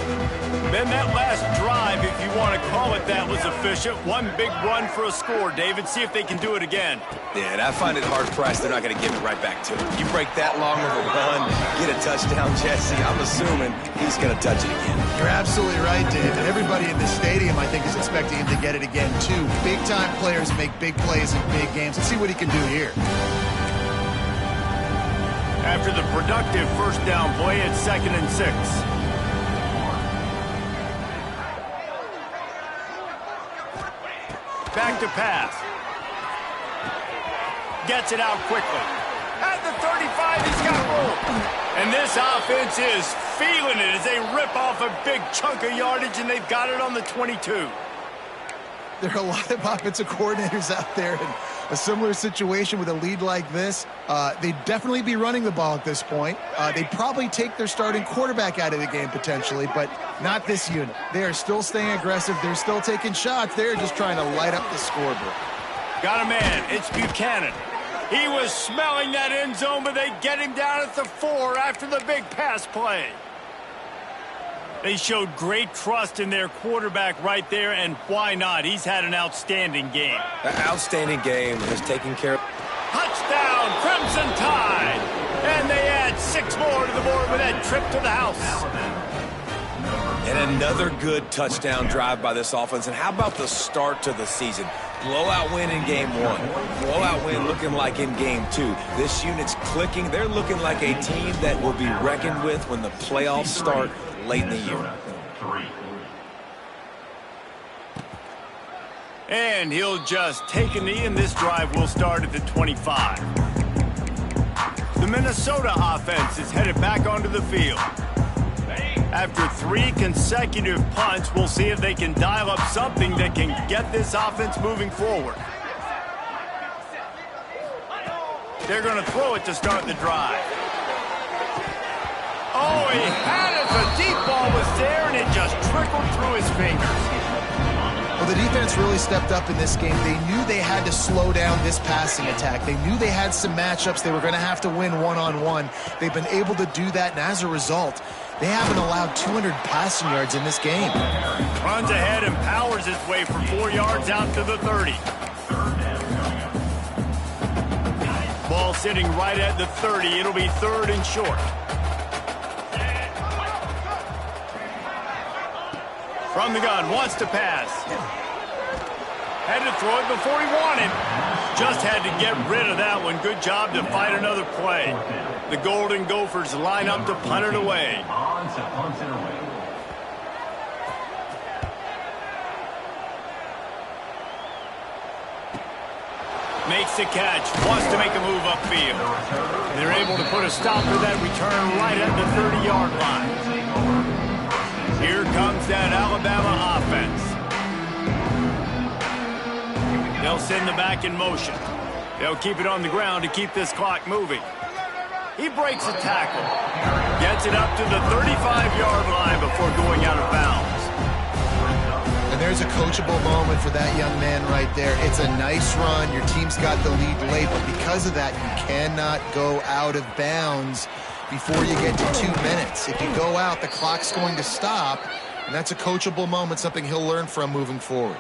Speaker 1: Then that last drive, if you want to call it that, was efficient. One big run for a score, David. See if they can do it again.
Speaker 3: Yeah, and I find it hard-pressed they're not going to give it right back to him. You break that long of a run, get a touchdown, Jesse, I'm assuming he's going to touch it again.
Speaker 2: You're absolutely right, David. Everybody in this stadium, I think, is expecting him to get it again, too. Big-time players make big plays in big games. Let's see what he can do here.
Speaker 1: After the productive first down play, it's 2nd and 6. Back to pass. Gets it out quickly. At the 35, he's got room. And this offense is feeling it as they rip off a big chunk of yardage, and they've got it on the 22.
Speaker 2: There are a lot of offensive coordinators out there in a similar situation with a lead like this. They'd definitely be running the ball at this point. They'd probably take their starting quarterback out of the game potentially, but not this unit. They are still staying aggressive. They're still taking shots. They're just trying to light up the scoreboard.
Speaker 1: Got a man. It's Buchanan. He was smelling that end zone, but they get him down at the 4 after the big pass play. They showed great trust in their quarterback right there, and why not? He's had an outstanding game.
Speaker 3: An outstanding game has taken care of.
Speaker 1: Touchdown, Crimson Tide! And they add 6 more to the board with that trip to the house.
Speaker 3: And another good touchdown drive by this offense. And how about the start to the season? Blowout win in game 1. Blowout win looking like in game 2. This unit's clicking. They're looking like a team that will be reckoned with when the playoffs start late in the year.
Speaker 1: And he'll just take a knee, and this drive will start at the 25. The Minnesota offense is headed back onto the field. After 3 consecutive punts, we'll see if they can dial up something that can get this offense moving forward. They're going to throw it to start the drive. Oh, he had it. The deep ball was there, and it just trickled through his fingers.
Speaker 2: Well, the defense really stepped up in this game. They knew they had to slow down this passing attack. They knew they had some matchups they were going to have to win one-on-one. They've been able to do that, and as a result, they haven't allowed 200 passing yards in this game.
Speaker 1: Runs ahead and powers his way for 4 yards out to the 30. Ball sitting right at the 30. It'll be 3rd and short. From the gun, wants to pass. Had to throw it before he wanted. Just had to get rid of that one. Good job to fight another play. The Golden Gophers line up to punt it away.
Speaker 4: On to punt it away.
Speaker 1: Makes the catch. Wants to make a move upfield. They're able to put a stop to that return right at the 30-yard line. Here comes that Alabama offense. They'll send the back in motion. They'll keep it on the ground to keep this clock moving. He breaks a tackle. Gets it up to the 35-yard line before going out of bounds.
Speaker 2: And there's a coachable moment for that young man right there. It's a nice run. Your team's got the lead late, but because of that, you cannot go out of bounds before you get to 2 minutes. If you go out, the clock's going to stop, and that's a coachable moment, something he'll learn from moving forward.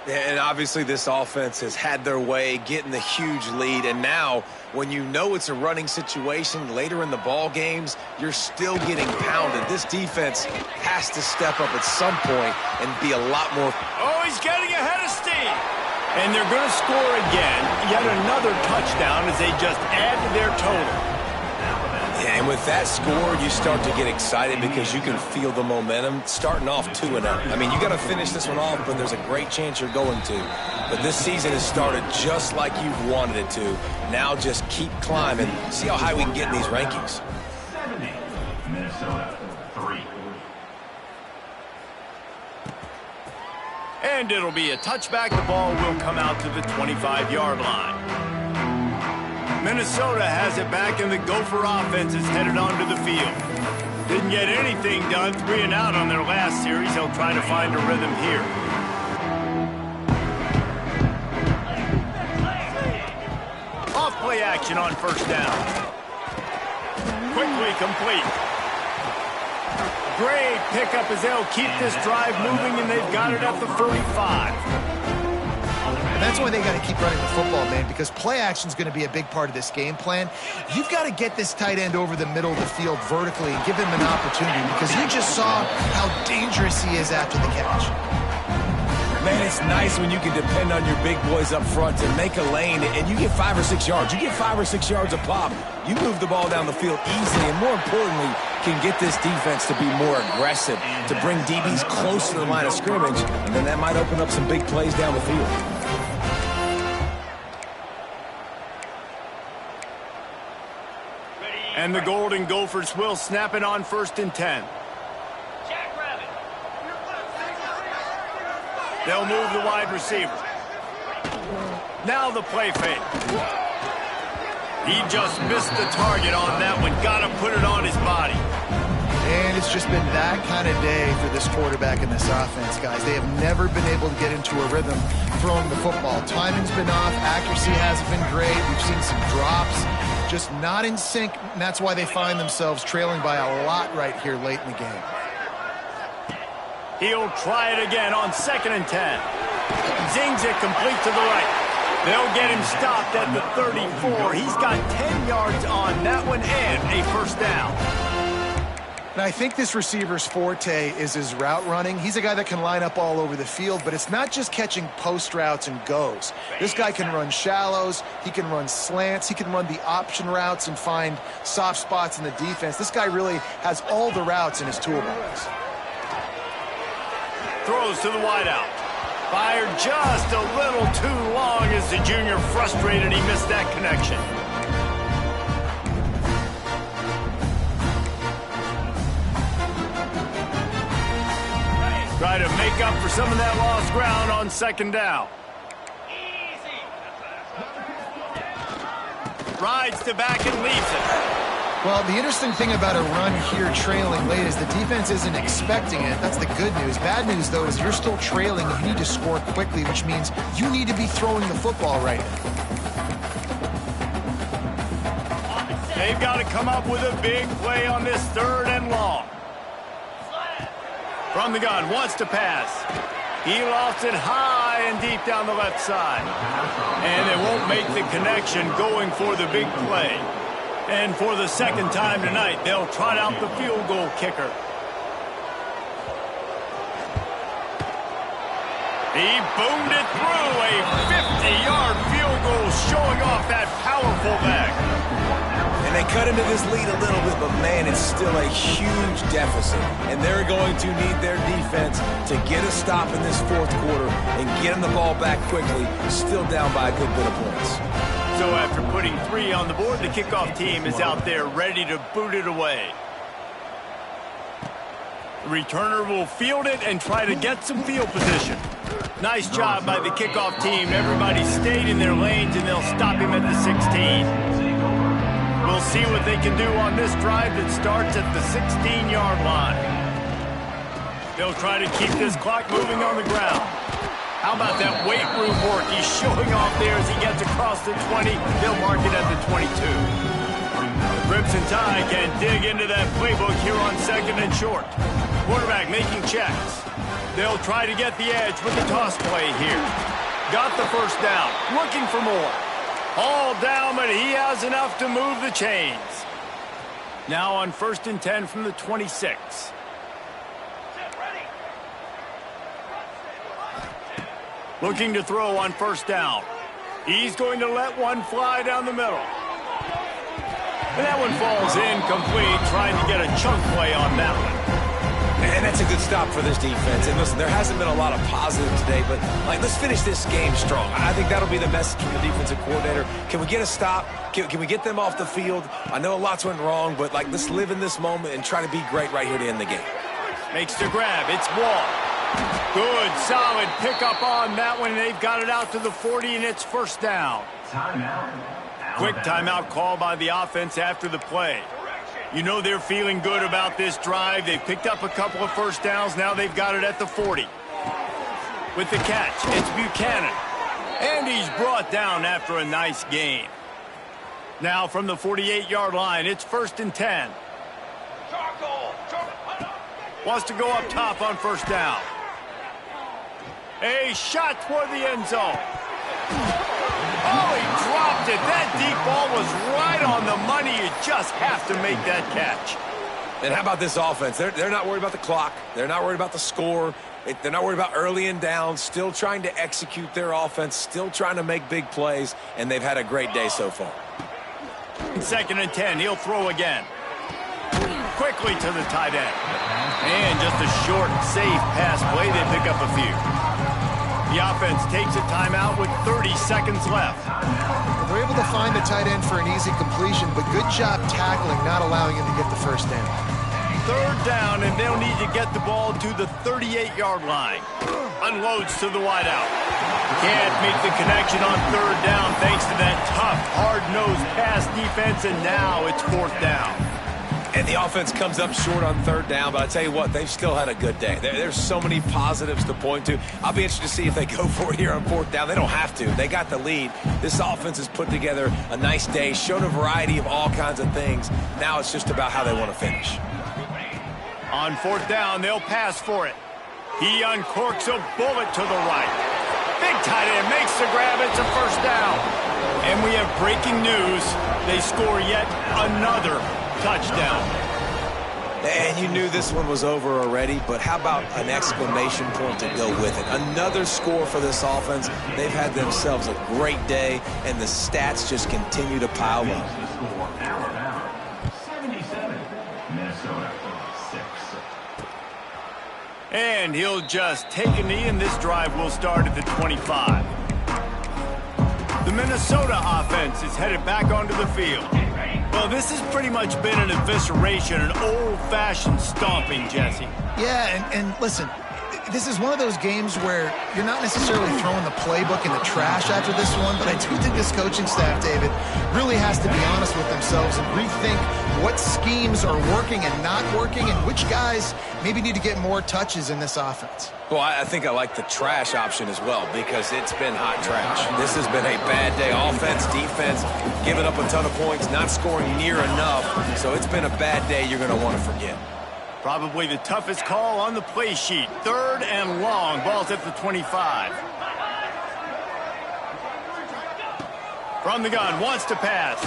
Speaker 3: And obviously this offense has had their way, getting the huge lead, and now when you know it's a running situation later in the ball games, you're still getting pounded. This defense has to step up at some point and be a lot more.
Speaker 1: Oh, he's getting ahead of steam. And they're going to score again. Yet another touchdown as they just add to their total.
Speaker 3: And with that score, you start to get excited because you can feel the momentum starting off 2-0. I mean, you got to finish this one off, but there's a great chance you're going to. But this season has started just like you've wanted it to. Now just keep climbing. See how high we can get in these rankings.
Speaker 4: 70, Minnesota 3.
Speaker 1: And it'll be a touchback. The ball will come out to the 25-yard line. Minnesota has it back, and the Gopher offense is headed onto the field. Didn't get anything done, 3 and out on their last series. They'll try to find a rhythm here. Off play action on first down. Quickly complete. Great pickup as they'll keep this drive moving, and they've got it at the 45.
Speaker 2: And that's why they got to keep running the football, man, because play action is going to be a big part of this game plan. You've got to get this tight end over the middle of the field vertically and give him an opportunity, because you just saw how dangerous he is after the catch.
Speaker 3: Man, it's nice when you can depend on your big boys up front to make a lane, and you get 5 or 6 yards. You get 5 or 6 yards a pop. You move the ball down the field easily, and more importantly, can get this defense to be more aggressive, to bring DBs close to the line of scrimmage, and then that might open up some big plays down the field.
Speaker 1: And the Golden Gophers will snap it on 1st and 10. They'll move the wide receiver. Now the play fake. He just missed the target on that one. Got to put it on his body.
Speaker 2: And it's just been that kind of day for this quarterback and this offense, guys. They have never been able to get into a rhythm throwing the football. Timing's been off. Accuracy hasn't been great. We've seen some drops. Just not in sync, and that's why they find themselves trailing by a lot right here late in the game.
Speaker 1: He'll try it again on 2nd and 10. Zings it complete to the right. They'll get him stopped at the 34. He's got 10 yards on that one and a 1st down.
Speaker 2: And I think this receiver's forte is his route running. He's a guy that can line up all over the field, but it's not just catching post routes and goes. This guy can run shallows, he can run slants, he can run the option routes and find soft spots in the defense. This guy really has all the routes in his toolbox.
Speaker 1: Throws to the wideout. Fired just a little too long as the junior frustrated he missed that connection. Try to make up for some of that lost ground on 2nd down. Rides to back and leaves it.
Speaker 2: Well, the interesting thing about a run here trailing late is the defense isn't expecting it. That's the good news. Bad news, though, is you're still trailing and you need to score quickly, which means you need to be throwing the football right now.
Speaker 1: They've got to come up with a big play on this 3rd and long. From the gun, wants to pass. He lofts it high and deep down the left side. And they won't make the connection going for the big play. And for the 2nd time tonight, they'll trot out the field goal kicker. He boomed it through, a 50-yard field goal showing off that powerful back.
Speaker 3: And they cut into this lead a little bit, but man, it's still a huge deficit. And they're going to need their defense to get a stop in this 4th quarter and get them the ball back quickly, still down by a good bit of points.
Speaker 1: So after putting 3 on the board, the kickoff team is out there ready to boot it away. The returner will field it and try to get some field position. Nice job by the kickoff team. Everybody stayed in their lanes, and they'll stop him at the 16. We'll see what they can do on this drive that starts at the 16-yard line. They'll try to keep this clock moving on the ground. How about that weight room work? He's showing off there as he gets across the 20. They'll mark it at the 22. The Crimson Tide can dig into that playbook here on 2nd and short. Quarterback making checks. They'll try to get the edge with the toss play here. Got the 1st down. Looking for more. All down, but he has enough to move the chains. Now on 1st and 10 from the 26. Looking to throw on 1st down. He's going to let one fly down the middle. And that one falls incomplete, trying to get a chunk play on that one.
Speaker 3: And that's a good stop for this defense. And listen, there hasn't been a lot of positive today, but let's finish this game strong. I think that'll be the message from the defensive coordinator. Can we get a stop? Can we get them off the field? I know lots went wrong, but let's live in this moment and try to be great right here to end the game.
Speaker 1: Makes the grab. It's Wall. Good, solid pickup on that one. They've got it out to the 40, and it's 1st down.
Speaker 4: Timeout.
Speaker 1: Quick timeout call by the offense after the play. You know they're feeling good about this drive. They've picked up a couple of first downs. Now they've got it at the 40. With the catch, it's Buchanan. And he's brought down after a nice gain. Now from the 48-yard line, it's 1st and 10. Wants to go up top on first down. A shot toward the end zone. Oh, he dropped it. That deep ball was right on the money. You just have to make that catch.
Speaker 3: And how about this offense? They're not worried about the clock. They're not worried about the score. They're not worried about early and down. Still trying to execute their offense. Still trying to make big plays. And they've had a great day so far.
Speaker 1: 2nd and 10. He'll throw again. Quickly to the tight end. And just a short, safe pass play. They pick up a few. The offense takes a timeout with 30 seconds left.
Speaker 2: They're able to find the tight end for an easy completion, but good job tackling, not allowing him to get the first down.
Speaker 1: 3rd down, and they'll need to get the ball to the 38-yard line. Unloads to the wideout. Can't make the connection on 3rd down thanks to that tough, hard-nosed pass defense, and now it's 4th down.
Speaker 3: And the offense comes up short on 3rd down, but I tell you what, they've still had a good day. There's so many positives to point to. I'll be interested to see if they go for it here on 4th down. They don't have to. They got the lead. This offense has put together a nice day, showed a variety of all kinds of things. Now it's just about how they want to finish.
Speaker 1: On 4th down, they'll pass for it. He uncorks a bullet to the right. Big tight end makes the grab. It's a 1st down. And we have breaking news. They score yet another touchdown.
Speaker 3: And you knew this one was over already, but how about an exclamation point to go with it? Another score for this offense. They've had themselves a great day, and the stats just continue to pile up.
Speaker 4: 77, Minnesota 6.
Speaker 1: And he'll just take a knee, and this drive will start at the 25. The Minnesota offense is headed back onto the field. Well, this has pretty much been an evisceration, an old-fashioned stomping, Jesse.
Speaker 2: Yeah, and listen, this is one of those games where you're not necessarily throwing the playbook in the trash after this one, but I do think this coaching staff, David, really has to be honest with themselves and rethink what schemes are working and not working and which guys maybe need to get more touches in this offense.
Speaker 3: Well, I think I like the trash option as well because it's been hot trash. This has been a bad day. Offense, defense, giving up a ton of points, not scoring near enough. So it's been a bad day you're going to want to forget.
Speaker 1: Probably the toughest call on the play sheet. 3rd and long. Ball's at the 25. From the gun, wants to pass.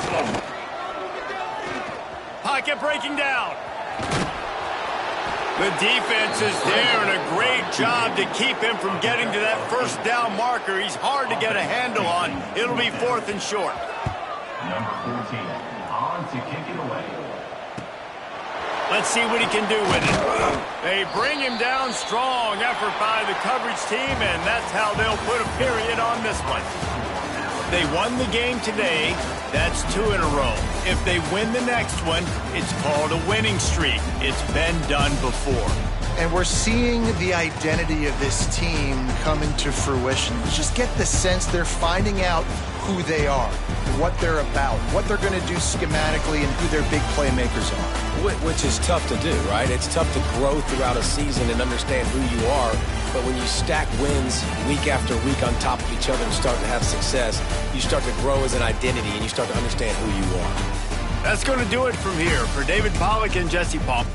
Speaker 1: Pocket breaking down. The defense is there, and a great job to keep him from getting to that 1st down marker. He's hard to get a handle on. It'll be 4th and short.
Speaker 4: Number 14, on to kick it away.
Speaker 1: Let's see what he can do with it. They bring him down. Strong effort by the coverage team, and that's how they'll put a period on this one. They won the game today. That's 2 in a row. If they win the next one, it's called a winning streak. It's been done before.
Speaker 2: And we're seeing the identity of this team come into fruition. You just get the sense they're finding out who they are, what they're about, what they're going to do schematically, and who their big playmakers are.
Speaker 3: Which is tough to do, right? It's tough to grow throughout a season and understand who you are. But when you stack wins week after week on top of each other and start to have success, you start to grow as an identity and you start to understand who you are.
Speaker 1: That's going to do it from here. For David Pollack and Jesse Paul.